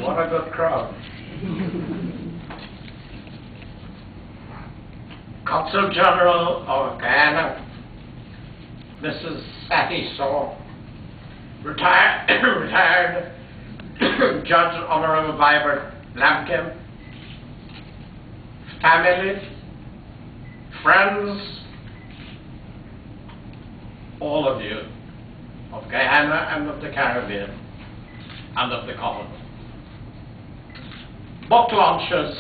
What a good crowd. Consul General of Guyana, Mrs. Radisson, retired Judge Honorable Vibert Lampkin, family, friends, all of you of Guyana and of the Caribbean and of the Commonwealth. Book launches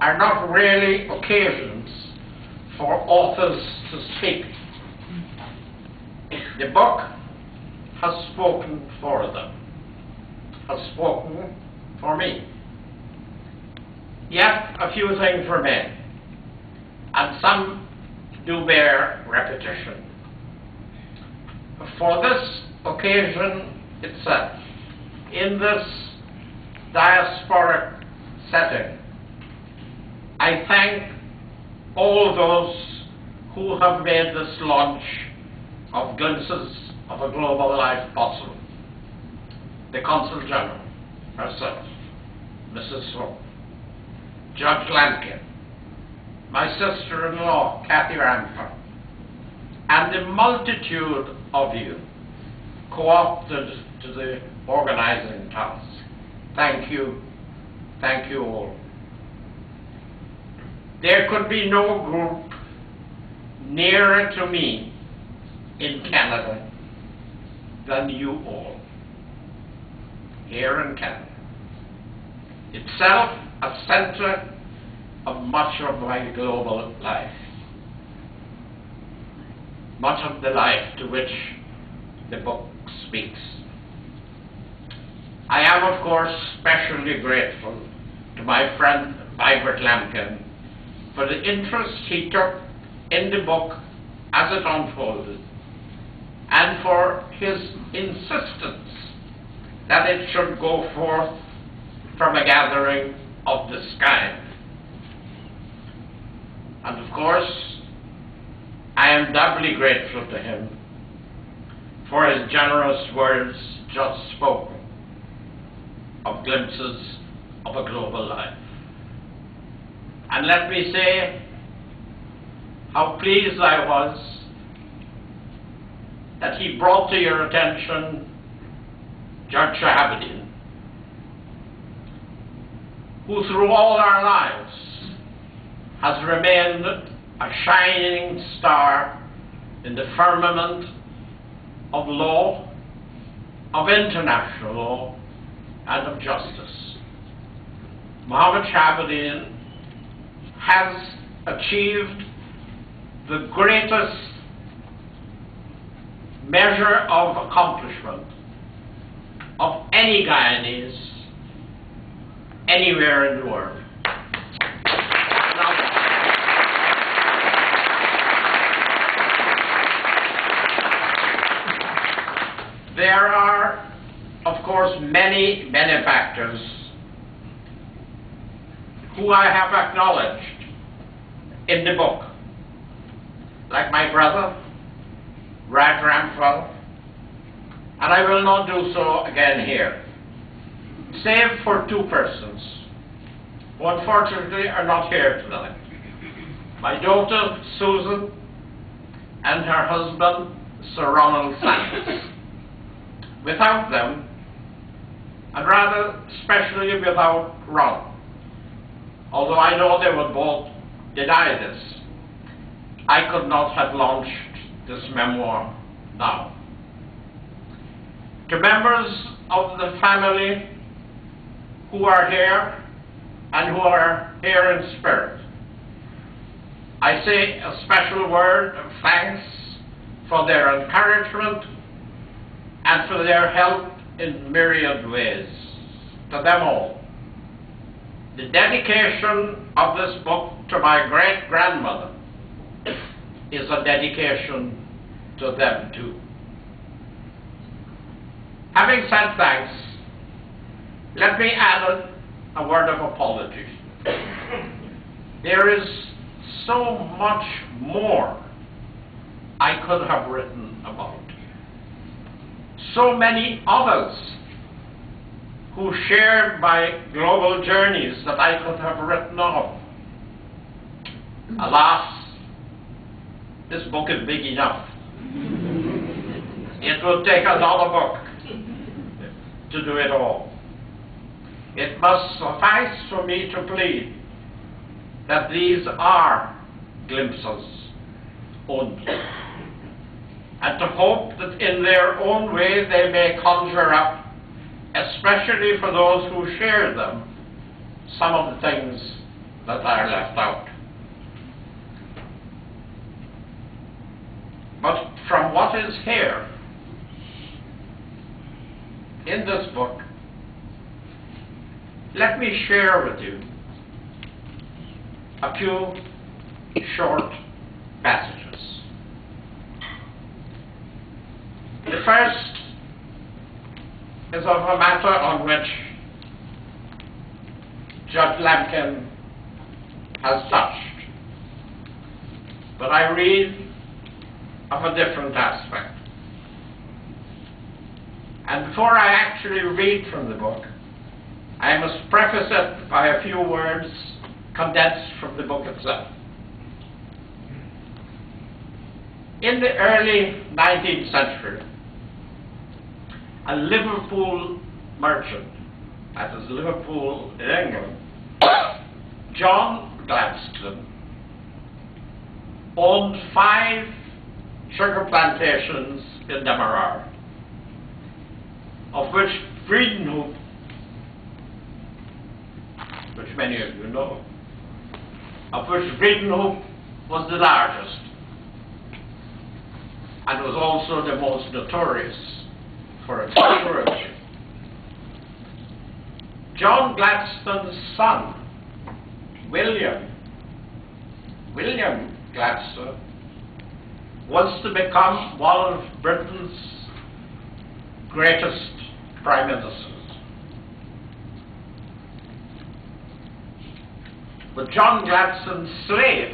are not really occasions for authors to speak. The book has spoken for them, has spoken for me. Yet a few things remain, and some do bear repetition. For this occasion itself, in this diasporic setting, I thank all those who have made this launch of Glimpses of a Global Life possible. The Consul General herself, Mrs. Sloan, Judge Lampkin, my sister-in-law, Shridath Ramphal, and the multitude of you co-opted to the organizing task. Thank you all. There could be no group nearer to me in Canada than you all, here in Canada. Itself a center of much of my global life, much of the life to which the book speaks. I am, of course, especially grateful to my friend Vibert Lampkin for the interest he took in the book as it unfolded, and for his insistence that it should go forth from a gathering of this kind. And of course, I am doubly grateful to him for his generous words just spoken of Glimpses of a Global Life. And let me say how pleased I was that he brought to your attention Judge Shridath, who through all our lives has remained a shining star in the firmament of law, of international law, and of justice. Mohammed Shridath has achieved the greatest measure of accomplishment of any Guyanese anywhere in the world. There are, of course, many benefactors who I have acknowledged in the book, like my brother, Shridath Ramphal, and I will not do so again here, save for two persons who unfortunately are not here tonight. My daughter, Susan, and her husband, Sir Ronald Santos. Without them, and rather especially without Ron, although I know they would both deny this, I could not have launched this memoir now. To members of the family who are here and who are here in spirit, I say a special word of thanks for their encouragement and for their help in myriad ways. To them all. The dedication of this book to my great-grandmother is a dedication to them too. Having said thanks, let me add a word of apology. There is so much more I could have written about. So many others who shared my global journeys that I could have written of. Alas, this book is big enough. It will take another book to do it all. It must suffice for me to plead that these are glimpses only, and to hope that in their own way they may conjure up, especially for those who share them, some of the things that are left out. But from what is here in this book, let me share with you a few short passages. The first is of a matter on which Judge Lampkin has touched, but I read of a different aspect. And before I actually read from the book, I must preface it by a few words condensed from the book itself. In the early 19th century, a Liverpool merchant, that is Liverpool in England, John Gladstone, owned 5 sugar plantations in Demerara, of which Friedenhoop, which many of you know, of which Friedenhoop was the largest and was also the most notorious for its purity. John Gladstone's son, William Gladstone, was to become one of Britain's greatest prime ministers. But John Gladstone's slave,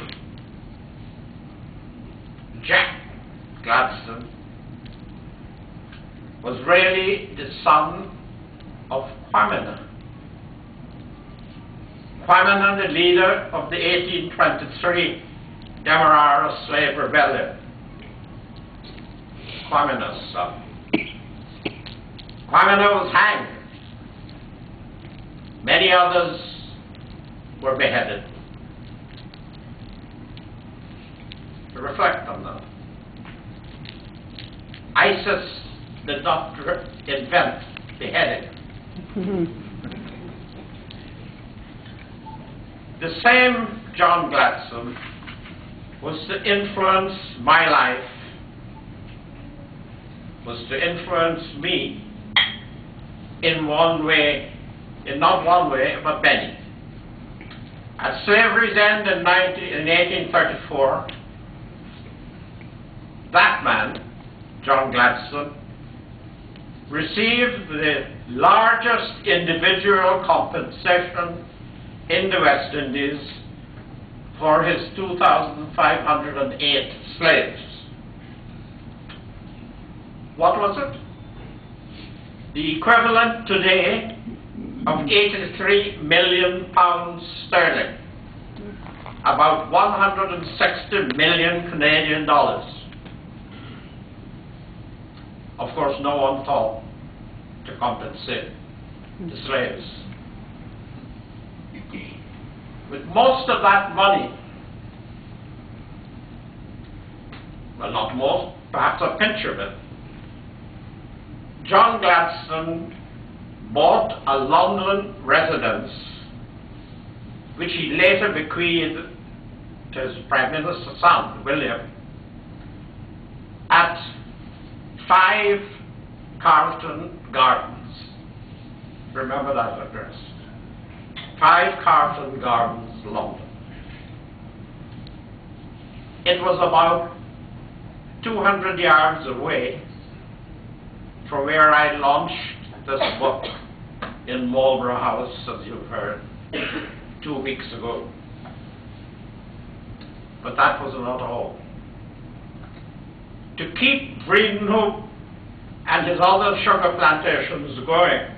Jack Gladstone, was really the son of Quamina. Quamina, the leader of the 1823 Demerara slave rebellion. Quamina's son. Quamina was hanged. Many others were beheaded. To reflect on that. ISIS did not invent beheading. The same John Gladstone was to influence my life, was to influence me in one way, in not one way, but many. At slavery's end in 1834, that man, John Gladstone, received the largest individual compensation in the West Indies for his 2,508 slaves. What was it? The equivalent today of 83 million pounds sterling, about 160 million Canadian dollars. Of course, no one thought to compensate the slaves. With most of that money, well, not most, perhaps a pinch of it, John Gladstone bought a London residence, which he later bequeathed to his Prime Minister's son, William, at 5 Carlton Gardens. Remember that address. 5 Carlton Gardens, London. It was about 200 yards away from where I launched this book in Marlborough House, as you've heard, 2 weeks ago. But that was not all. To keep Friedenhoop and his other sugar plantations going,